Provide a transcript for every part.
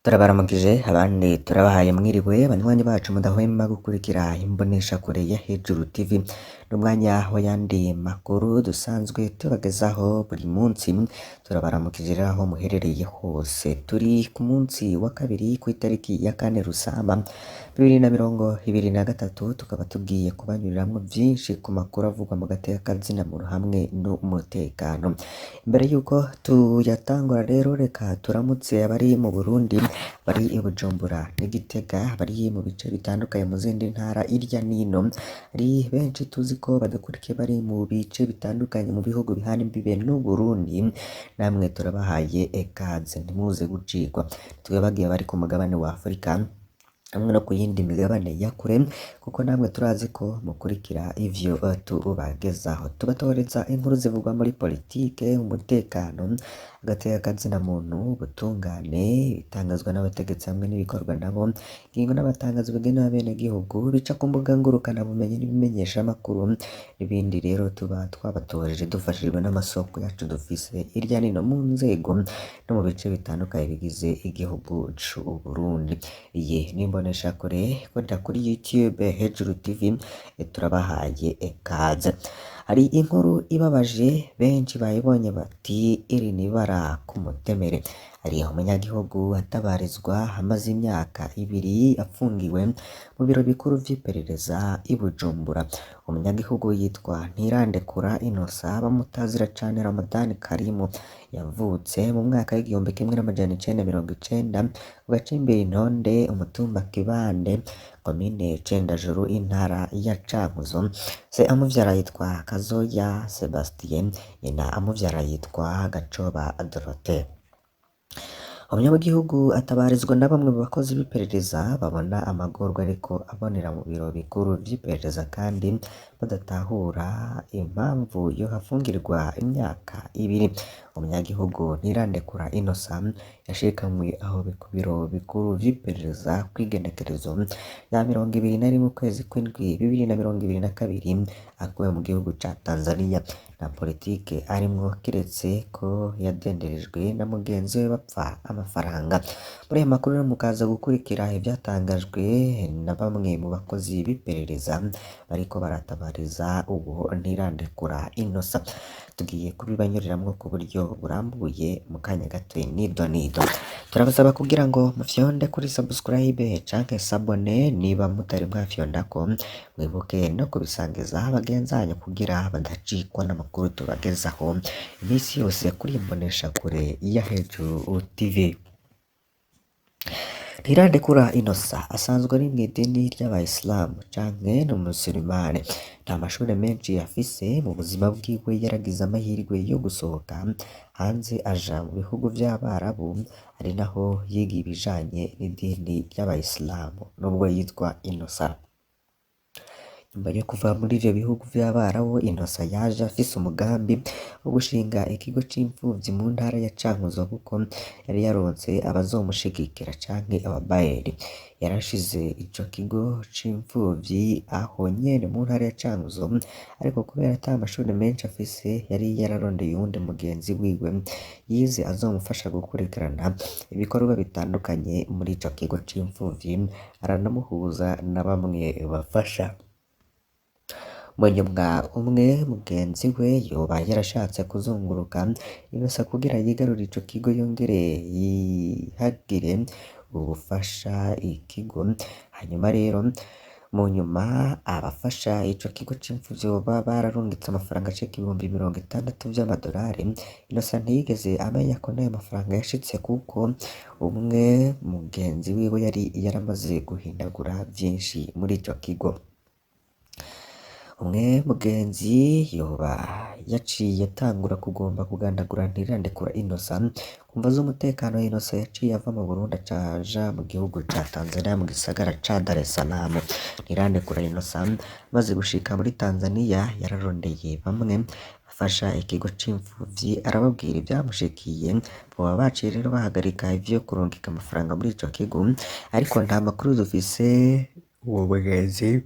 Turabaramukije abandi turabahaye mwiriwe banywanyi bacu mudahwema gukurikira imboneshakure ya Hejuru TV n'umwanya w'ayandi makuru dusanzwe tubagezaho buri munsi. Turabaramukije rero aho muherereye hose, turi ku munsi wa kabiri ku itariki ya 4 Rusama 2023, tukaba tugiye kubanyuriramwo vyinshi ku makuru avugwa mu gatekakazina muntu hamwe n'umutekano. Imbere yuko tuyatangura rero reka turamutse abari mu Burundi, bari i Bujumbura n'i Gitega, bari mu bice bitandukanye mu zindi ntara irya nino, ari benshi tuzi ko badukurikiye bari mu bice bitandukanye mu bihugu bihana imbibe n'u Burundi. Namwe turabahaye ekaze ntimuze gucikwa, twibagiye bari ku mugabane wa Afurika hamwe no ku yindi migabane ya kure, kuko namwe turazi ko mukurikira ivyo tubagezaho. Tubatoreza inkuru zivugwa muri politike, umutekano, agatekakazina muntu, ubutungane, ibitangazwa n'abategetsi hamwe n'ibikorwa nabo, ingingo n'amatangazo bigenewe abenegihugu, bica ku mbuga ngurukana bumenyi n'ibimenyeshamakuru n'ibindi rero tuba twabatoreje dufashijwe n'amasoko yacu dufise irya nino mu nzego no mu bice bitandukanye bigize igihugu c'u Burundi. Iyi nimboneshakure ikorera kuri YouTube Hejuru TV, turabahaye ekaze. Hari inkuru ibabaje benshi bayibonye bati iri ni ibara ku mutemere. Hari umunyagihugu atabarizwa amaze imyaka 2 afungiwe mu biro bikuru vy'iperereza i Bujumbura. Umunyagihugu yitwa Ntirandekura Innocent bamutazira cane Ramadani Karimu, yavutse mu mwaka w'1990 ku gacimbiri Intonde, umutumba Kibande, komine Cendajuru, intara ya Cankuzo. Se amuvyara yitwa Kazoya Sebastien, nyina amuvyara yitwa Gacoba Dorothée. Umunyagihugu atabarizwa na bamwe mu bakozi b'iperereza babona amagorwa ariko abonera mu biro bikuru vy'iperereza kandi badatahura impamvu yo hafungirwa imyaka 2. Umunyagihugu Ntirandekura Innocent yashikanywe aho ku biro bikuru vy'iperereza kw'igenekerezo ya 21 ukwezi kw'indwi 2022, akuwe mu gihugu ca Tanzania. Na politike arimwo kiretse ko yadenderejwe na mugenzi we bapfa amafaranga. Muri aya makuru rero mukaza gukurikira ivyatangajwe na bamwe mu bakozi b'iperereza bariko baratabariza uwo Ntirandekura Innocent. Tugiye kubibanyuriramwo ku buryo burambuye mu kanya gato nido. Turabasaba kugira ngo mufyonde kuri subscribe canke sabone niba mutari mwafyondako, mwibuke no kubisangiza bagenzanyu kugira badacikwa n'amakuru tubagezaho imisi yose kuri imboneshakure ya Hejuru TV. Ntirandekura Innocent asanzwe ari mw'idini ry'abayisilamu canke n'umusulmane. Nta mashure menshi afise, mu buzima bwiwe yaragize amahirwe yo gusohoka hanze aja mu bihugu vy'Abarabu, ari naho yiga ibijanye n'idini ry'abayisilamu nubwo yitwa Innocent. Nyuma yo kuva muri ivyo bihugu vy'Abarabu, Innocent yaje afise umugambi wo gushinga ikigo c'imfuvyi mu ntara ya Cankuzo kuko yari yaronse abazomushigikira canke ababayeri. Yarashize ico kigo c'imfuvyi aho nyene mu ntara ya Cankuzo, ariko kubera ata amashuri menshi afise yari yararondeye uwundi mugenzi wiwe yize azomufasha gukurikirana ibikorwa bitandukanye muri ico kigo c'imfuvyi, aranamuhuza na bamwe bafasha. Munyuma umwe mugenzi we yoba yarashatse kuzunguruka Innocent kugira yigarurire ico kigo yongere yihagire ubufasha ikigo. Hanyuma rero mu nyuma abafasha ico kigo c'imfuvyi boba bararungitse amafaranga ashika ibihumbi 60 vy'amadolari. Innocent ntiyigeze amenya ko n'ayo mafaranga yashitse kuko umwe mugenzi wiwe yari yaramaze guhindagura vyinshi muri ico kigo. Umwe mugenzi yoba yaciye atangura kugomba kugandagura Ntirandekura Innocent. Kumva z'umutekano Innocent yaciye ava mu Burundi aja mu gihugu ca Tanzania mu gisagara ca Dar es Salaam. Ntirandekura Innocent maze gushika muri Tanzania yararondeye bamwe bafasha ikigo c'imfuvyi, arababwira ivyamushikiye. Boba baciye rero bahagarika ivyo kurungika amafaranga muri ico kigo, ariko nta makuru dufise uwo mugenzi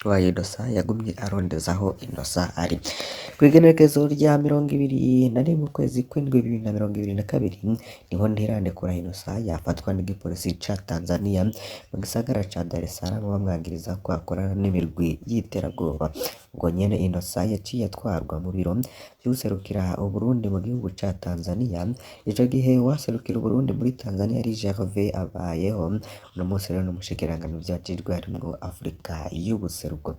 wa Innocent yagumye arondezaho Innocent ari. Kw'igenekerezo rya 21 mu kwezi kw'indwi 2022 niho Ntirandekura Innocent yafatwa n'igipolisi ca Tanzania mu gisagara ca Dar es Salaam bamwagiriza ko akorana n'imirwi y'iterabwoba. Ubwo nyene Innocent yaciye atwarwa mu biro vy'userukira Uburundi mu gihugu ca Tanzania. Ico gihe uwaserukira Uburundi muri Tanzania ari Gervais Abayeho, uno munsi rero n'umushikiranganji vyajejwe harimwo Afrika y'ubuseruko.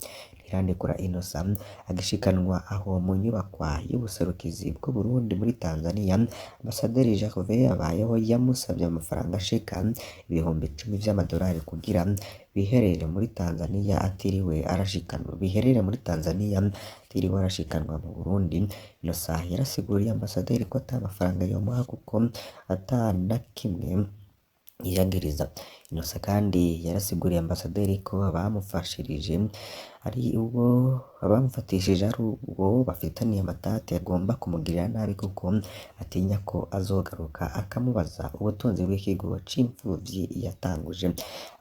Ntirandekura Innocent agishikanwa aho mu nyubakwa y'ubuserukizi bw'Uburundi muri Tanzania, Ambasaderi Gervais Abayeho yamusavye amafaranga ashika ibihumbi 10 vy'amadolari kugira biherere muri Tanzania atiriwe arashikanwa mu Burundi. Innocent yarasiguriye Ambasaderi ko ata mafaranga yomuha kuko ata na kimwe yiyagiriza. Innocent kandi yarasiguriye Ambasaderi ko abamufatishije ari uwo bafitaniye amatati agomba kumugirira nabi kuko atinya ko azogaruka akamubaza ubutunzi bw'ikigo c'imfuvyi yatanguje.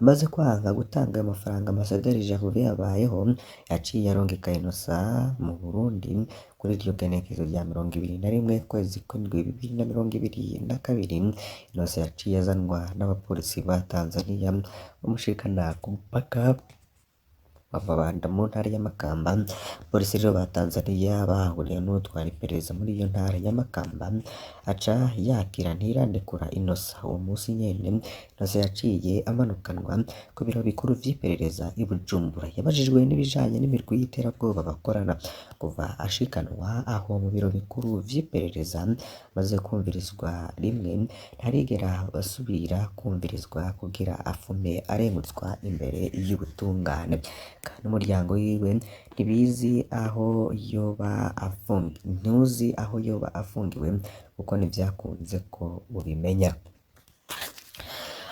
Amaze kwanga gutanga ayo mafaranga, Ambasaderi Gervais Abayeho yaciye arungika Innocent mu Burundi kuri iryo genekerezo rya 21 kwezi kw'indwi 2022. Innocent yaciye azanwa n'abapolisi ba Tanzania bamushikana ku mupaka Mabanda mu ntara ya Makamba. Polisi rero ba Tanzania bahahuriye n'utwara iperereza muri iyo ntara ya Makamba aca yakira Ntirandekura Innocent. Uwo musi nyene Innocent yaciye amanukanwa ku biro bikuru vy'iperereza i Bujumbura. Yabajijwe n'ibijanye n'imirwi y'iterabwoba bakorana kuva ashikanwa aho mu biro bikuru vy'iperereza. Maze kumvirizwa rimwe, ntarigera basubira kumvirizwa kugira afume arengutswa imbere y'ubutungane. Kandi umuryango wiwe ntuzi aho yoba afungiwe kuko ntivyakunze ko ubimenya.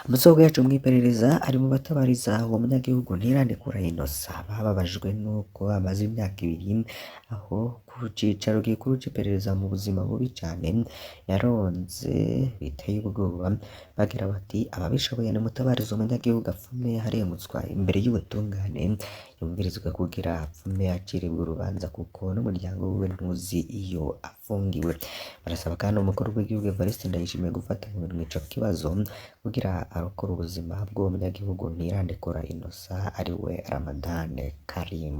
Amasoko yacu mw'iperereza ari mu batabariza uwo munyagihugu Ntirandekura Innocent bababajwe nuko amaze imyaka 2 aho ku cicaro gikuru c'iperereza mu buzima bubi cane yaronze biteye ubwoba. Bagira bati ababishoboye nimutabarize umunyagihugu apfume arengutswa imbere y'ubutungane, yumvirizwe kugira apfume acirirwe urubanza kuko n'umuryango wiwe ntuzi iyo afungiwe. Barasaba kandi umukuru w'igihugu Evariste Ndayishimiye gufata mu minwe ico kibazo kugira arokora ubuzima bw'uwo munyagihugu Ntirandekura Innocent ariwe Ramadan Karim.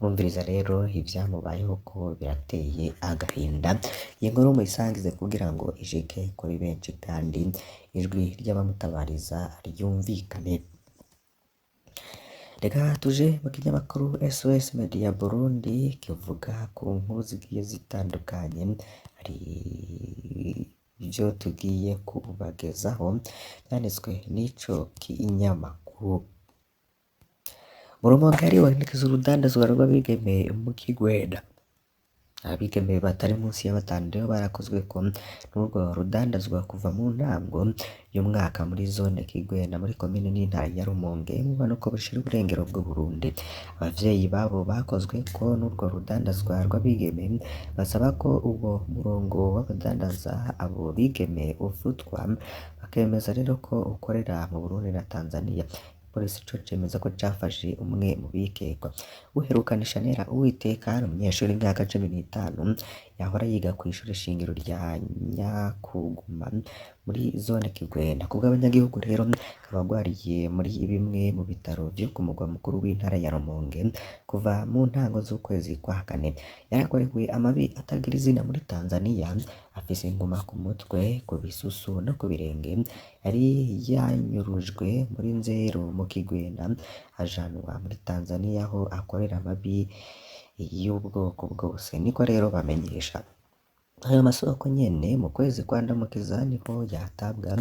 Mwumviriza rero ivyamubayeho ko birateye agahinda. Iyi nkuru muyisangize kugira ngo ishike kuri benshi kandi ijwi ry'abamutabariza ryumvikane. Reka tuje mu kinyamakuru SOS Media Burundi kivuga ku nkuru zigiye zitandukanye. Hari ivyo tugiye kubagezaho byanditswe n'ico kinyamakuru. Mu Rumonge hibonekeza urudandazwa rw'abigeme mu Kigwena. Abigeme batari munsi ya 5 rero barakozweko n'urwo rudandazwa kuva mu ntango y'umwaka muri zone Kigwena muri komine n'intara ya Rumonge mu bumanuko bushira uburengero bw'Uburundi. Abavyeyi babo bakozweko n'urwo rudandazwa rw'abigeme basaba ko uwo murongo w'abadandaza abo bigeme ufutwa, bakemeza rero ko ukorera mu Burundi na Tanzania. Polisi co cemeza ko cafashe umwe mu bikekwa. Uherukanisha Nera Uwiteka umunyeshuri w'imyaka 15 yahora yiga kw'ishure shingiro rya Nyakuguma muri zone Kigwena. Kubw'abanyagihugu rero akaba agwariye muri bimwe mu bitaro vyo ku mugwa mukuru w'intara ya Rumonge kuva mu ntango z'ukwezi kwa kane. Yarakorewe amabi atagira izina muri Tanzania, afise inguma ku mutwe, ku bisusu no ku birenge. Yari yanyurujwe muri Nzero mu Kigwena ajanwa muri Tanzania aho akorera amabi y'ubwoko bwose. Niko rero bamenyesha. Ayo masoko nyene mu kwezi kwa Ndamukiza niho yatabwa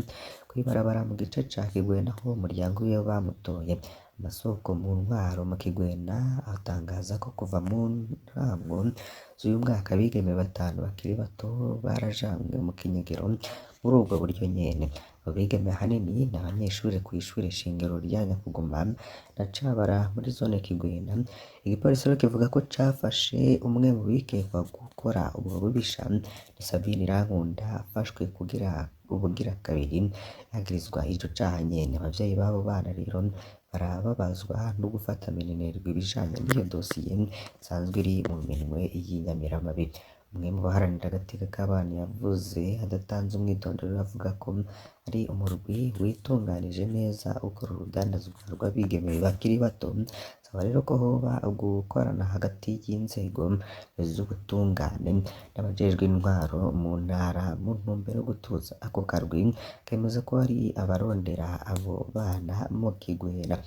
kw'ibarabara mu gice ca Kigwena aho umuryango wiwe bamutoye. Amasoko mu Ntwaro mu Kigwena atangaza ko kuva mu ntango z'uyu mwaka abigeme 5 bakiri bato barajanwe mu kinyegero muri ubwo buryo nyene. Abigeme ahanini ni abanyeshure kw'ishure shingiro rya Nyakuguma na Cabara muri zone Kigwena. Igipolisi rero kivuga ko cafashe umwe mu bikekwa gukora ubwo bubisha ni Sabine Irankunda afashwe ubugira kabiri yagirizwa ico caha nyene. Abavyeyi babo bana rero barababazwa no gufata minenerwa ibijanye n'iyo dosiye isanzwe iri mu minwe y'inyamiramabi. Umwe mu baharanira agateka k'abana yavuze adatanze umwidondoro avuga ko ari umurwi witunganije neza ukora urudandazwa rw'abigeme bakiri bato, saba rero ko hoba gukorana hagati y'inzego z'ubutungane n'abajejwe intwaro mu ntara mu ntumbero yo gutuza ako karwi kemeza ko hari abarondera abo bana mu kigwena.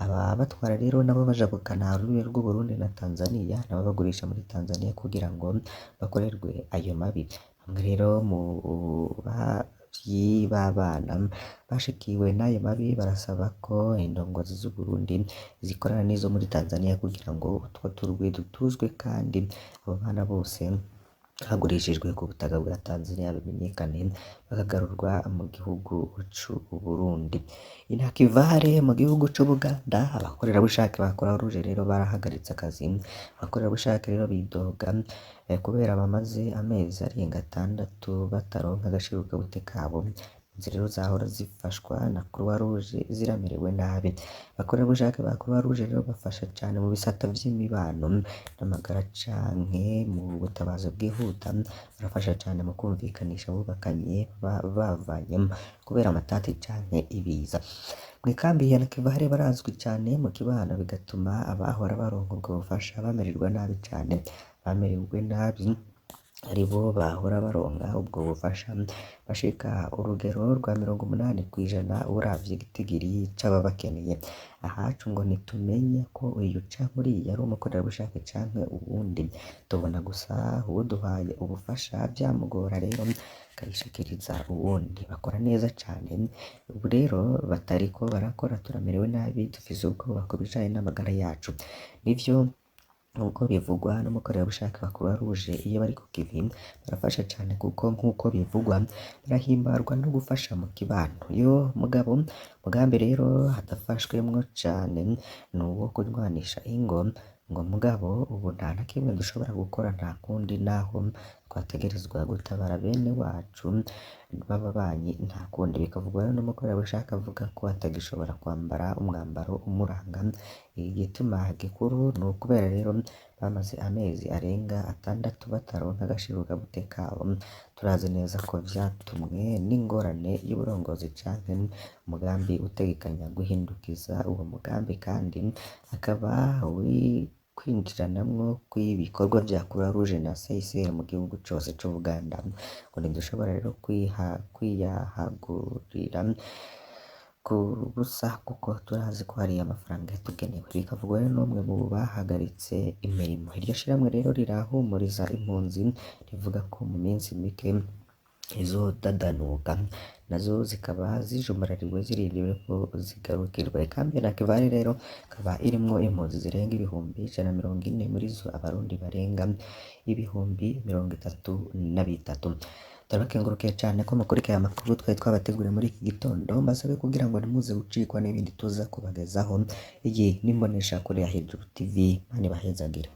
Aba batwara rero nabo bajabukana urubibe rw'u Burundi na Tanzania nabo bagurisha muri Tanzania kugira ngo bakorerwe ayo mabi. Bamwe rero mu bavyi b'abana bashikiwe n'ayo mabi barasaba ko indongozi z'u Burundi zikorana n'izo muri Tanzania kugira ngo utwo turwi dutuzwe kandi abo bana bose hagurishijwe ku butaka bwa Tanzania bamenyekane bakagarurwa mu gihugu c'u Burundi. Inakivale mu gihugu c'u Buganda abakorerabushake ba Croix Rouge rero barahagaritse akazi. Abakorerabushake rero bidoga kubera bamaze amezi arenga 6 bataronka agashirukabute kabo. Inzu rero zahora zifashwa na Croix Rouge ziramerewe nabi. Abakorerabushake ba Croix Rouge rero bafasha cane mu bisata vy'imibano n'amagara canke mu butabazi bwihuta, barafasha cane mu kumvikanisha abubakanye bavanye kubera amatati canke ibiza. Mw'ikambi ya Nakivale barazwi cane mu kibano bigatuma abahora baronka ubwo bufasha bamererwa nabi cane. Bamererwe nabi aribo bahora baronka ubwo bufasha bashika urugero rwa 80% uravye igitigiri c'ababakeneye. Ahacu ngo nitumenye ko uyu canke uriya ari umukorerabushake canke uwundi, tubona gusa uwuduhaye ubufasha vyamugora rero akayishikiriza uwundi. Bakora neza cane, ubu rero batariko barakora turamerewe nabi, dufise ubwoba ku bijanye n'amagara yacu. Nivyo nkuko bivugwa n'umukorerabushake wa Croix Rouge iyo bari ku kivi barafasha cane kuko nkuko bivugwa barahimbarwa no gufasha mu kibano. Yo mugabo mugambi rero hadafashwemwo cane nuwo kurwanisha ingo ngo mugabo ubu nta na kimwe dushobora gukora, nta kundi naho twategerezwa gutabara bene wacu b'ababanyi nta kundi. Bikavugwa rero n'umukorerabushake avuga ko atagishobora kwambara umwambaro umuranga. Igituma gikuru ni ukubera rero bamaze amezi arenga 6 bataronka agashirukabute kabo. Turazi neza ko vyatumwe n'ingorane y'uburongozi canke umugambi utegekanya guhindukiza uwo mugambi, kandi akaba kwinjiranamwo kw'ibikorwa vya Croix Rouge na CICR mu gihugu cose c'u Buganda ngo ntidushobora rero kwiyahagurira ku busa kuko turazi ko hari amafaranga yatugenewe. Bikavugwa rero n'umwe mu bahagaritse imirimo. Iryo shiramwe rero rirahumuriza impunzi rivuga ko mu minsi mike izodadanuka nazo zikaba zijumurariwe zirindiriwe ko zigarukirwa. Ikambi ya Nakivale rero ikaba irimwo impunzi zirenga ibihumbi 140, muri zo abarundi barenga ibihumbi 33. Turabakengurukiye cane ko mukurikira amakuru twari twabateguriye muri iki gitondo. Mbasabe kugira ngo ntimuze gucikwa n'ibindi tuza kubagezaho. Iyi ni Mboneshakure ya Hejuru TV, Imana ibahezagire.